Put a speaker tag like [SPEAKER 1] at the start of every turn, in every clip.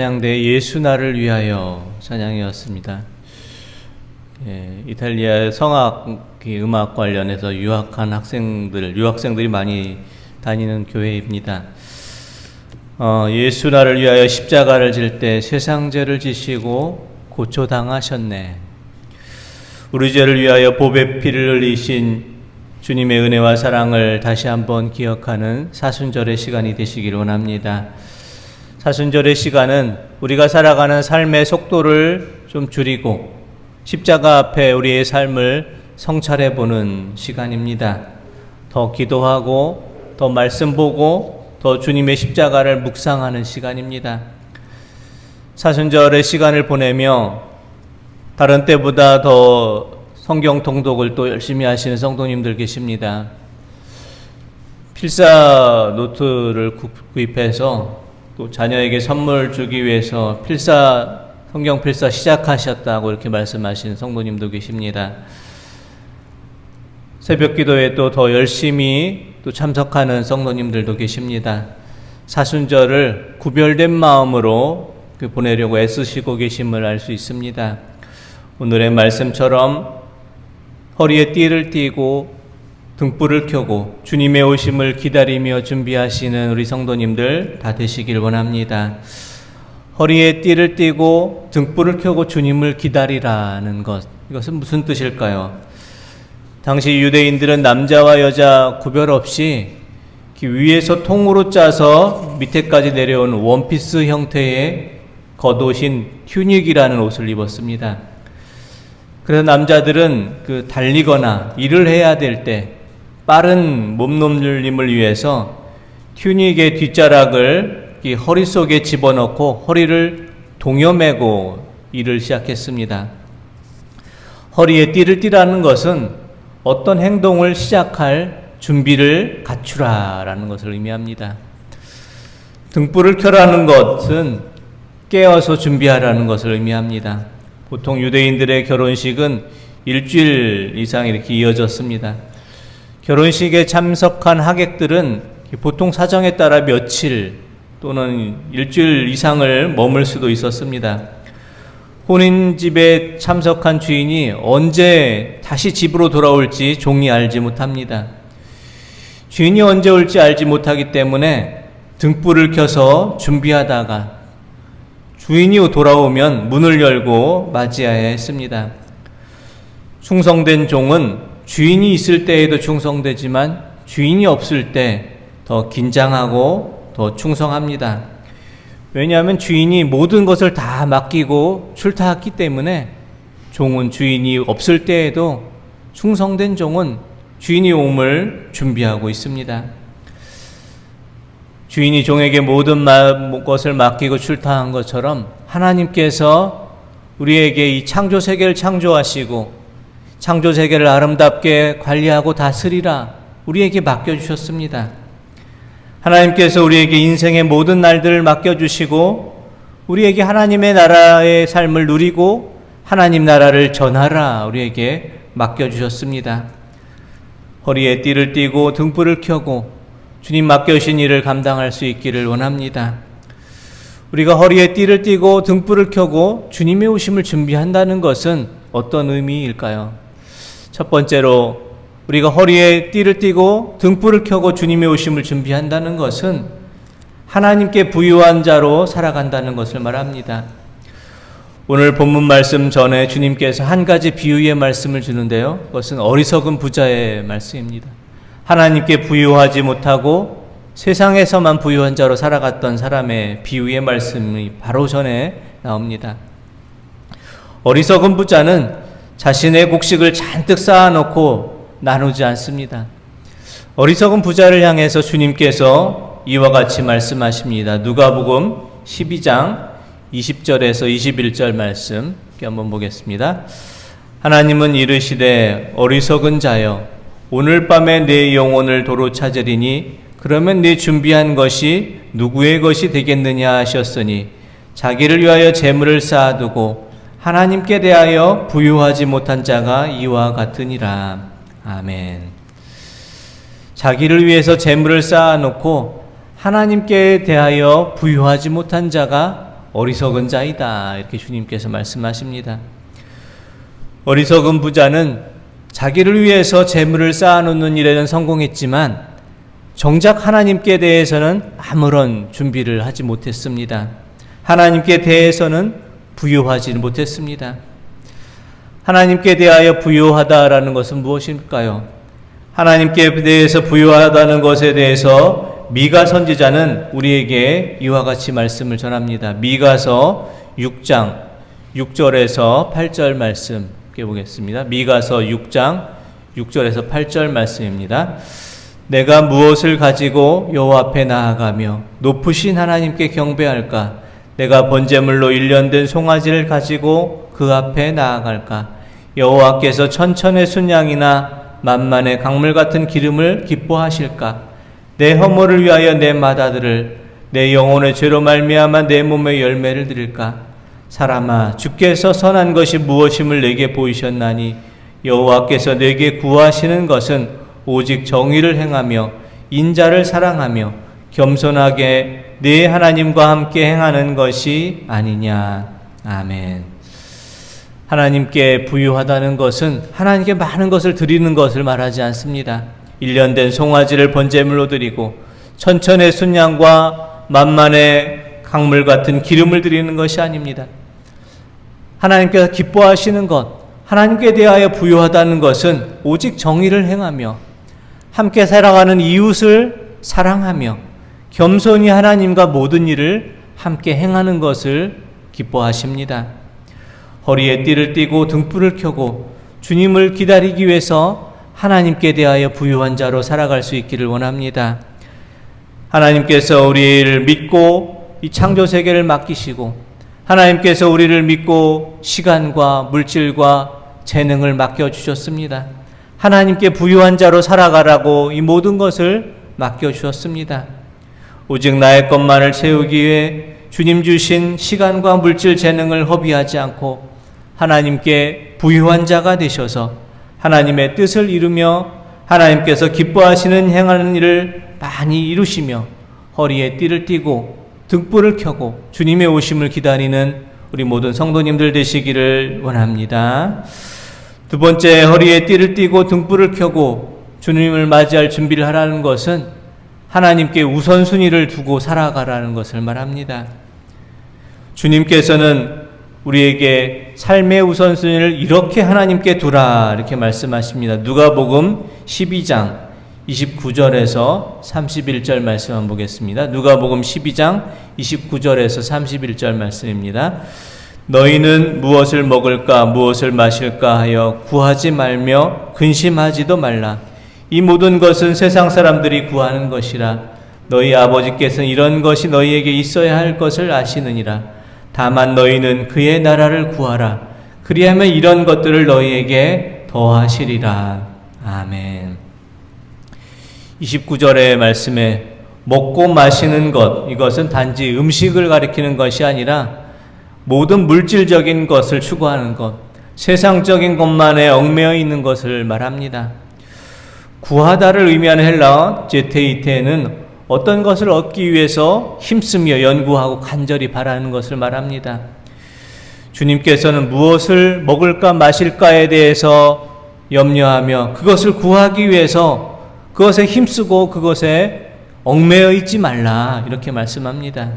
[SPEAKER 1] 찬양대 예수 나를 위하여 찬양이었습니다. 이탈리아 성악 음악 관련해서 유학한 유학생들이 많이 다니는 교회입니다. 예수 나를 위하여 십자가를 질 때 세상 죄를 지시고 고초당하셨네. 우리 죄를 위하여 보배 피를 흘리신 주님의 은혜와 사랑을 다시 한번 기억하는 사순절의 시간이 되시길 원합니다. 사순절의 시간은 우리가 살아가는 삶의 속도를 좀 줄이고 십자가 앞에 우리의 삶을 성찰해보는 시간입니다. 더 기도하고 더 말씀 보고 더 주님의 십자가를 묵상하는 시간입니다. 사순절의 시간을 보내며 다른 때보다 더 성경 통독을 또 열심히 하시는 성도님들 계십니다. 필사 노트를 구입해서 또 자녀에게 선물 주기 위해서 성경 필사 시작하셨다고 이렇게 말씀하시는 성도님도 계십니다. 새벽 기도에 또 더 열심히 또 참석하는 성도님들도 계십니다. 사순절을 구별된 마음으로 보내려고 애쓰시고 계심을 알 수 있습니다. 오늘의 말씀처럼 허리에 띠를 띠고 등불을 켜고 주님의 오심을 기다리며 준비하시는 우리 성도님들 다 되시길 원합니다. 허리에 띠를 띠고 등불을 켜고 주님을 기다리라는 것, 이것은 무슨 뜻일까요? 당시 유대인들은 남자와 여자 구별 없이 위에서 통으로 짜서 밑에까지 내려온 원피스 형태의 겉옷인 튜닉이라는 옷을 입었습니다. 그래서 남자들은 달리거나 일을 해야 될 때 빠른 몸놀림을 위해서 튜닉의 뒷자락을 허리 속에 집어넣고 허리를 동여매고 일을 시작했습니다. 허리에 띠를 띠라는 것은 어떤 행동을 시작할 준비를 갖추라라는 것을 의미합니다. 등불을 켜라는 것은 깨어서 준비하라는 것을 의미합니다. 보통 유대인들의 결혼식은 일주일 이상 이렇게 이어졌습니다. 결혼식에 참석한 하객들은 보통 사정에 따라 며칠 또는 일주일 이상을 머물 수도 있었습니다. 혼인집에 참석한 주인이 언제 다시 집으로 돌아올지 종이 알지 못합니다. 주인이 언제 올지 알지 못하기 때문에 등불을 켜서 준비하다가 주인이 돌아오면 문을 열고 맞이해야 했습니다. 충성된 종은 주인이 있을 때에도 충성되지만 주인이 없을 때 더 긴장하고 더 충성합니다. 왜냐하면 주인이 모든 것을 다 맡기고 출타했기 때문에 종은 주인이 없을 때에도 충성된 종은 주인이 옴을 준비하고 있습니다. 주인이 종에게 모든 것을 맡기고 출타한 것처럼 하나님께서 우리에게 이 창조 세계를 창조하시고 창조 세계를 아름답게 관리하고 다스리라 우리에게 맡겨주셨습니다. 하나님께서 우리에게 인생의 모든 날들을 맡겨주시고 우리에게 하나님의 나라의 삶을 누리고 하나님 나라를 전하라 우리에게 맡겨주셨습니다. 허리에 띠를 띠고 등불을 켜고 주님 맡겨주신 일을 감당할 수 있기를 원합니다. 우리가 허리에 띠를 띠고 등불을 켜고 주님의 오심을 준비한다는 것은 어떤 의미일까요? 첫 번째로 우리가 허리에 띠를 띠고 등불을 켜고 주님의 오심을 준비한다는 것은 하나님께 부유한 자로 살아간다는 것을 말합니다. 오늘 본문 말씀 전에 주님께서 한 가지 비유의 말씀을 주는데요. 그것은 어리석은 부자의 말씀입니다. 하나님께 부유하지 못하고 세상에서만 부유한 자로 살아갔던 사람의 비유의 말씀이 바로 전에 나옵니다. 어리석은 부자는 자신의 곡식을 잔뜩 쌓아놓고 나누지 않습니다. 어리석은 부자를 향해서 주님께서 이와 같이 말씀하십니다. 누가복음 12장 20절에서 21절 말씀 한번 보겠습니다. 하나님은 이르시되 어리석은 자여 오늘 밤에 내 영혼을 도로 찾으리니 그러면 네 준비한 것이 누구의 것이 되겠느냐 하셨으니 자기를 위하여 재물을 쌓아두고 하나님께 대하여 부유하지 못한 자가 이와 같으니라. 아멘. 자기를 위해서 재물을 쌓아놓고 하나님께 대하여 부유하지 못한 자가 어리석은 자이다. 이렇게 주님께서 말씀하십니다. 어리석은 부자는 자기를 위해서 재물을 쌓아놓는 일에는 성공했지만 정작 하나님께 대해서는 아무런 준비를 하지 못했습니다. 하나님께 대해서는 부유하지 못했습니다. 하나님께 대하여 부유하다라는 것은 무엇일까요? 하나님께 대해서 부유하다는 것에 대해서 미가 선지자는 우리에게 이와 같이 말씀을 전합니다. 미가서 6장 6절에서 8절 말씀 보겠습니다. 미가서 6장 6절에서 8절 말씀입니다. 내가 무엇을 가지고 여호와 앞에 나아가며 높으신 하나님께 경배할까? 내가 번제물로 1년 된 송아지를 가지고 그 앞에 나아갈까? 여호와께서 천천의 순양이나 만만의 강물 같은 기름을 기뻐하실까? 내 허물을 위하여 내 맏아들을, 내 영혼의 죄로 말미암아 내 몸의 열매를 드릴까? 사람아, 주께서 선한 것이 무엇임을 내게 보이셨나니 여호와께서 내게 구하시는 것은 오직 정의를 행하며 인자를 사랑하며 겸손하게 네 하나님과 함께 행하는 것이 아니냐. 아멘. 하나님께 부유하다는 것은 하나님께 많은 것을 드리는 것을 말하지 않습니다. 1년 된 송아지를 번제물로 드리고 천천의 순양과 만만의 강물 같은 기름을 드리는 것이 아닙니다. 하나님께서 기뻐하시는 것, 하나님께 대하여 부유하다는 것은 오직 정의를 행하며 함께 살아가는 이웃을 사랑하며 겸손히 하나님과 모든 일을 함께 행하는 것을 기뻐하십니다. 허리에 띠를 띠고 등불을 켜고 주님을 기다리기 위해서 하나님께 대하여 부유한 자로 살아갈 수 있기를 원합니다. 하나님께서 우리를 믿고 이 창조 세계를 맡기시고 하나님께서 우리를 믿고 시간과 물질과 재능을 맡겨주셨습니다. 하나님께 부유한 자로 살아가라고 이 모든 것을 맡겨주셨습니다. 오직 나의 것만을 채우기 위해 주님 주신 시간과 물질 재능을 허비하지 않고 하나님께 부유한 자가 되셔서 하나님의 뜻을 이루며 하나님께서 기뻐하시는 행하는 일을 많이 이루시며 허리에 띠를 띠고 등불을 켜고 주님의 오심을 기다리는 우리 모든 성도님들 되시기를 원합니다. 두 번째, 허리에 띠를 띠고 등불을 켜고 주님을 맞이할 준비를 하라는 것은 하나님께 우선순위를 두고 살아가라는 것을 말합니다. 주님께서는 우리에게 삶의 우선순위를 이렇게 하나님께 두라 이렇게 말씀하십니다. 누가복음 12장 29절에서 31절 말씀 한번 보겠습니다. 누가복음 12장 29절에서 31절 말씀입니다. 너희는 무엇을 먹을까 무엇을 마실까 하여 구하지 말며 근심하지도 말라. 이 모든 것은 세상 사람들이 구하는 것이라. 너희 아버지께서는 이런 것이 너희에게 있어야 할 것을 아시느니라. 다만 너희는 그의 나라를 구하라. 그리하면 이런 것들을 너희에게 더하시리라. 아멘. 29절의 말씀에 먹고 마시는 것, 이것은 단지 음식을 가리키는 것이 아니라 모든 물질적인 것을 추구하는 것, 세상적인 것만에 얽매여 있는 것을 말합니다. 구하다를 의미하는 헬라어 제테이테는 어떤 것을 얻기 위해서 힘쓰며 연구하고 간절히 바라는 것을 말합니다. 주님께서는 무엇을 먹을까 마실까에 대해서 염려하며 그것을 구하기 위해서 그것에 힘쓰고 그것에 얽매여 있지 말라 이렇게 말씀합니다.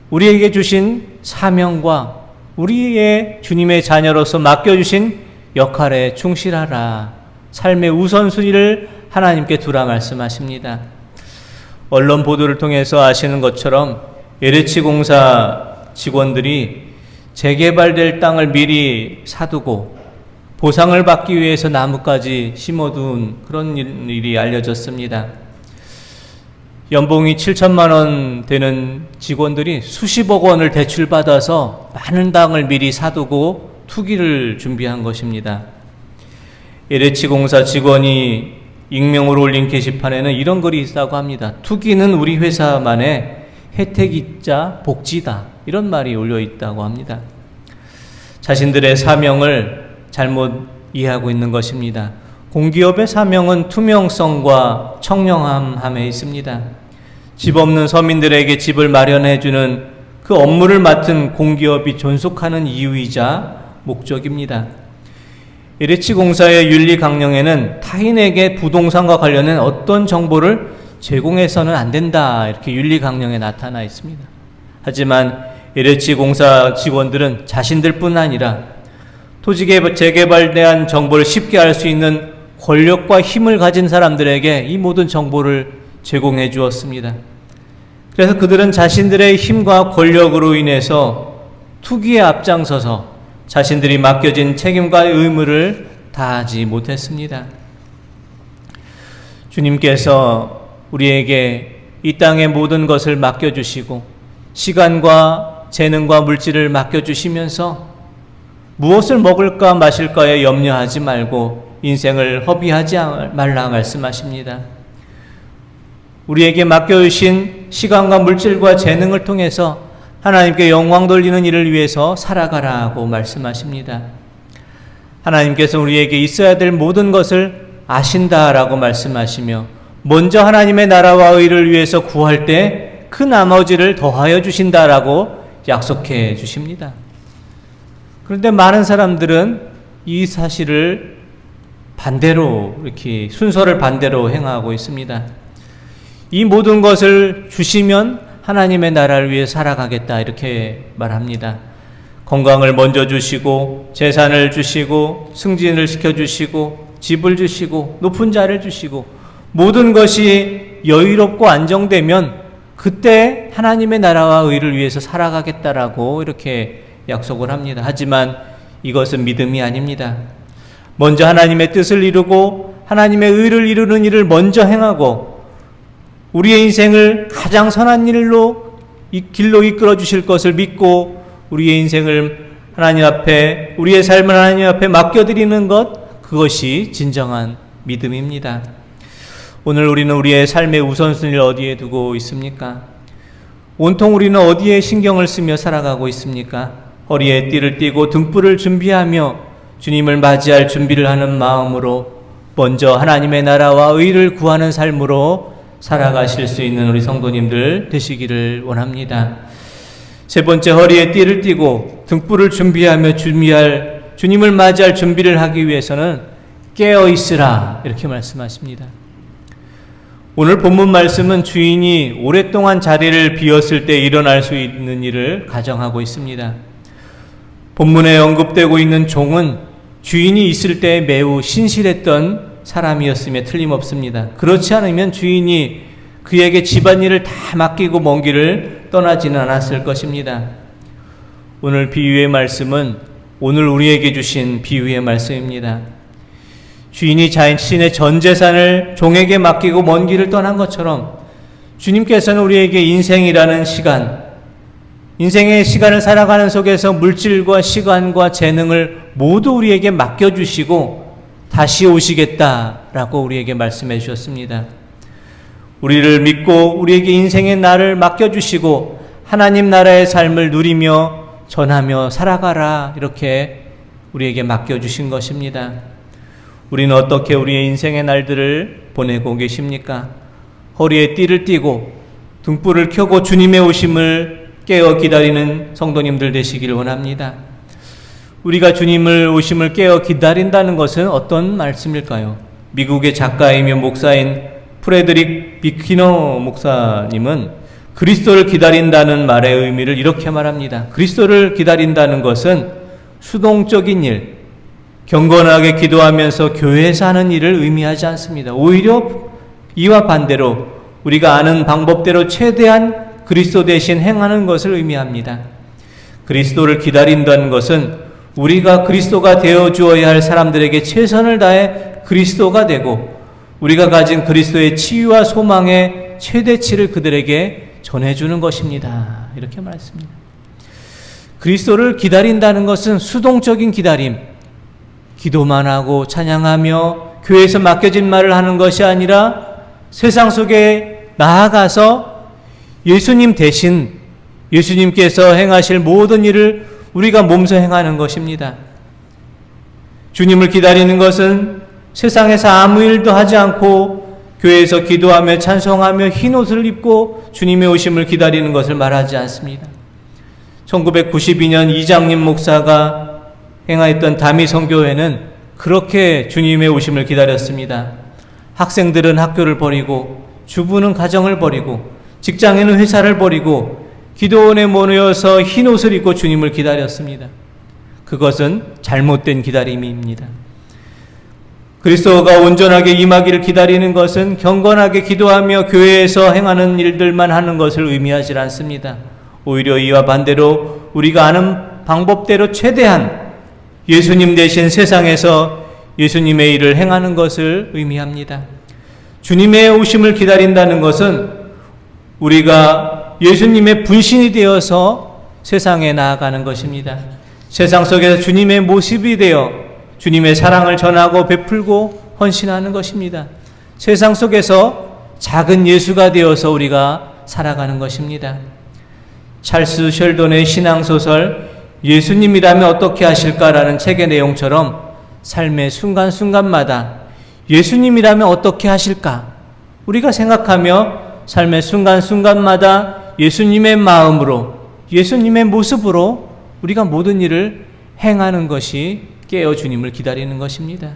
[SPEAKER 1] 우리에게 주신 사명과 우리의 주님의 자녀로서 맡겨주신 역할에 충실하라. 삶의 우선순위를 하나님께 두라 말씀하십니다. 언론 보도를 통해서 아시는 것처럼 LH 공사 직원들이 재개발될 땅을 미리 사두고 보상을 받기 위해서 나무까지 심어둔 그런 일이 알려졌습니다. 연봉이 7천만 원 되는 직원들이 수십억 원을 대출받아서 많은 땅을 미리 사두고 투기를 준비한 것입니다. LH 공사 직원이 익명으로 올린 게시판에는 이런 글이 있다고 합니다. 투기는 우리 회사만의 혜택이자 복지다. 이런 말이 올려 있다고 합니다. 자신들의 사명을 잘못 이해하고 있는 것입니다. 공기업의 사명은 투명성과 청렴함에 있습니다. 집 없는 서민들에게 집을 마련해주는 그 업무를 맡은 공기업이 존속하는 이유이자 목적입니다. LH 공사의 윤리 강령에는 타인에게 부동산과 관련된 어떤 정보를 제공해서는 안 된다, 이렇게 윤리 강령에 나타나 있습니다. 하지만 LH 공사 직원들은 자신들뿐 아니라 토지 재개발에 대한 정보를 쉽게 알 수 있는 권력과 힘을 가진 사람들에게 이 모든 정보를 제공해 주었습니다. 그래서 그들은 자신들의 힘과 권력으로 인해서 투기에 앞장서서 자신들이 맡겨진 책임과 의무를 다하지 못했습니다. 주님께서 우리에게 이 땅의 모든 것을 맡겨주시고 시간과 재능과 물질을 맡겨주시면서 무엇을 먹을까 마실까에 염려하지 말고 인생을 허비하지 말라 말씀하십니다. 우리에게 맡겨주신 시간과 물질과 재능을 통해서 하나님께 영광 돌리는 일을 위해서 살아가라고 말씀하십니다. 하나님께서 우리에게 있어야 될 모든 것을 아신다라고 말씀하시며 먼저 하나님의 나라와 의를 위해서 구할 때 그 나머지를 더하여 주신다라고 약속해 주십니다. 그런데 많은 사람들은 이 사실을 반대로, 이렇게 순서를 반대로 행하고 있습니다. 이 모든 것을 주시면 하나님의 나라를 위해 살아가겠다, 이렇게 말합니다. 건강을 먼저 주시고 재산을 주시고 승진을 시켜주시고 집을 주시고 높은 자를 주시고 모든 것이 여유롭고 안정되면 그때 하나님의 나라와 의를 위해서 살아가겠다라고 이렇게 약속을 합니다. 하지만 이것은 믿음이 아닙니다. 먼저 하나님의 뜻을 이루고 하나님의 의를 이루는 일을 먼저 행하고 우리의 인생을 가장 선한 길로 이끌어 주실 것을 믿고 우리의 인생을 하나님 앞에, 우리의 삶을 하나님 앞에 맡겨드리는 것, 그것이 진정한 믿음입니다. 오늘 우리는 우리의 삶의 우선순위를 어디에 두고 있습니까? 온통 우리는 어디에 신경을 쓰며 살아가고 있습니까? 허리에 띠를 띠고 등불을 준비하며 주님을 맞이할 준비를 하는 마음으로 먼저 하나님의 나라와 의를 구하는 삶으로 살아가실 수 있는 우리 성도님들 되시기를 원합니다. 세 번째, 허리에 띠를 띠고 등불을 준비하며 주님을 맞이할 준비를 하기 위해서는 깨어 있으라, 이렇게 말씀하십니다. 오늘 본문 말씀은 주인이 오랫동안 자리를 비웠을 때 일어날 수 있는 일을 가정하고 있습니다. 본문에 언급되고 있는 종은 주인이 있을 때 매우 신실했던 사람이었음에 틀림없습니다. 그렇지 않으면 주인이 그에게 집안일을 다 맡기고 먼 길을 떠나지는 않았을 것입니다. 오늘 비유의 말씀은 오늘 우리에게 주신 비유의 말씀입니다. 주인이 자신의 전 재산을 종에게 맡기고 먼 길을 떠난 것처럼 주님께서는 우리에게 인생이라는 시간, 인생의 시간을 살아가는 속에서 물질과 시간과 재능을 모두 우리에게 맡겨주시고 다시 오시겠다라고 우리에게 말씀해 주셨습니다. 우리를 믿고 우리에게 인생의 날을 맡겨주시고 하나님 나라의 삶을 누리며 전하며 살아가라, 이렇게 우리에게 맡겨주신 것입니다. 우리는 어떻게 우리의 인생의 날들을 보내고 계십니까? 허리에 띠를 띠고 등불을 켜고 주님의 오심을 깨어 기다리는 성도님들 되시기를 원합니다. 우리가 주님을 오심을 깨어 기다린다는 것은 어떤 말씀일까요? 미국의 작가이며 목사인 프레드릭 비키너 목사님은 그리스도를 기다린다는 말의 의미를 이렇게 말합니다. 그리스도를 기다린다는 것은 수동적인 일, 경건하게 기도하면서 교회에서 하는 일을 의미하지 않습니다. 오히려 이와 반대로 우리가 아는 방법대로 최대한 그리스도 대신 행하는 것을 의미합니다. 그리스도를 기다린다는 것은 우리가 그리스도가 되어 주어야 할 사람들에게 최선을 다해 그리스도가 되고 우리가 가진 그리스도의 치유와 소망의 최대치를 그들에게 전해주는 것입니다. 이렇게 말했습니다. 그리스도를 기다린다는 것은 수동적인 기다림, 기도만 하고 찬양하며 교회에서 맡겨진 말을 하는 것이 아니라 세상 속에 나아가서 예수님 대신 예수님께서 행하실 모든 일을 우리가 몸소 행하는 것입니다. 주님을 기다리는 것은 세상에서 아무 일도 하지 않고 교회에서 기도하며 찬송하며 흰 옷을 입고 주님의 오심을 기다리는 것을 말하지 않습니다. 1992년 이장림 목사가 행하였던 다미성교회는 그렇게 주님의 오심을 기다렸습니다. 학생들은 학교를 버리고, 주부는 가정을 버리고, 직장인은 회사를 버리고 기도원에 모여서 흰 옷을 입고 주님을 기다렸습니다. 그것은 잘못된 기다림입니다. 그리스도가 온전하게 임하기를 기다리는 것은 경건하게 기도하며 교회에서 행하는 일들만 하는 것을 의미하지 않습니다. 오히려 이와 반대로 우리가 아는 방법대로 최대한 예수님 대신 세상에서 예수님의 일을 행하는 것을 의미합니다. 주님의 오심을 기다린다는 것은 우리가 예수님의 분신이 되어서 세상에 나아가는 것입니다. 세상 속에서 주님의 모습이 되어 주님의 사랑을 전하고 베풀고 헌신하는 것입니다. 세상 속에서 작은 예수가 되어서 우리가 살아가는 것입니다. 찰스 셸돈의 신앙소설 예수님이라면 어떻게 하실까라는 책의 내용처럼 삶의 순간순간마다 예수님이라면 어떻게 하실까? 우리가 생각하며 삶의 순간순간마다 예수님의 마음으로, 예수님의 모습으로 우리가 모든 일을 행하는 것이 깨어 주님을 기다리는 것입니다.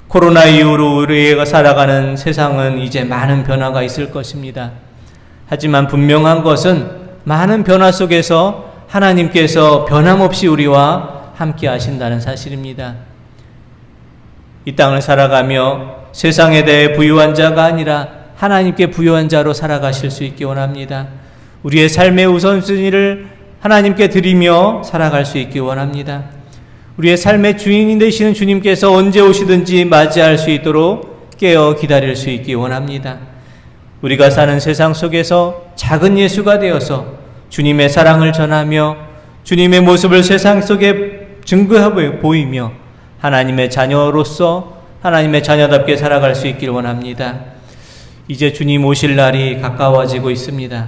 [SPEAKER 1] 코로나 이후로 우리가 살아가는 세상은 이제 많은 변화가 있을 것입니다. 하지만 분명한 것은 많은 변화 속에서 하나님께서 변함없이 우리와 함께 하신다는 사실입니다. 이 땅을 살아가며 세상에 대해 부유한 자가 아니라 하나님께 부유한 자로 살아가실 수 있기 원합니다. 우리의 삶의 우선순위를 하나님께 드리며 살아갈 수 있기 원합니다. 우리의 삶의 주인이 되시는 주님께서 언제 오시든지 맞이할 수 있도록 깨어 기다릴 수 있기 원합니다. 우리가 사는 세상 속에서 작은 예수가 되어서 주님의 사랑을 전하며 주님의 모습을 세상 속에 증거해 보이며 하나님의 자녀로서 하나님의 자녀답게 살아갈 수 있길 원합니다. 이제 주님 오실 날이 가까워지고 있습니다.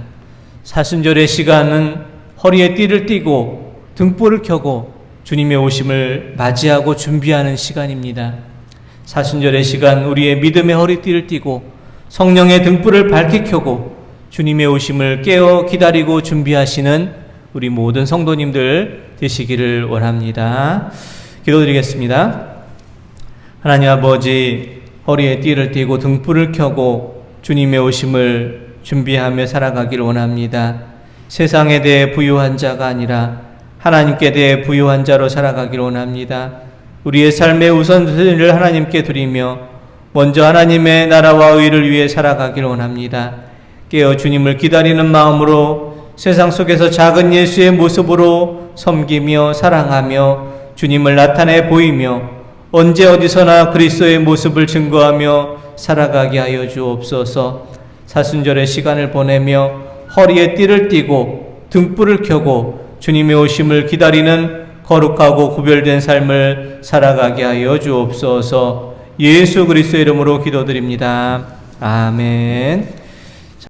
[SPEAKER 1] 사순절의 시간은 허리에 띠를 띠고 등불을 켜고 주님의 오심을 맞이하고 준비하는 시간입니다. 사순절의 시간 우리의 믿음의 허리띠를 띠고 성령의 등불을 밝게 켜고 주님의 오심을 깨어 기다리고 준비하시는 우리 모든 성도님들 되시기를 원합니다. 기도드리겠습니다. 하나님 아버지, 허리에 띠를 띠고 등불을 켜고 주님의 오심을 준비하며 살아가기를 원합니다. 세상에 대해 부유한 자가 아니라 하나님께 대해 부유한 자로 살아가기를 원합니다. 우리의 삶의 우선순위를 하나님께 드리며 먼저 하나님의 나라와 의를 위해 살아가기를 원합니다. 깨어 주님을 기다리는 마음으로 세상 속에서 작은 예수의 모습으로 섬기며 사랑하며 주님을 나타내 보이며 언제 어디서나 그리스도의 모습을 증거하며 살아가게 하여 주옵소서. 사순절의 시간을 보내며 허리에 띠를 띠고 등불을 켜고 주님의 오심을 기다리는 거룩하고 구별된 삶을 살아가게 하여 주옵소서. 예수 그리스도의 이름으로 기도드립니다. 아멘.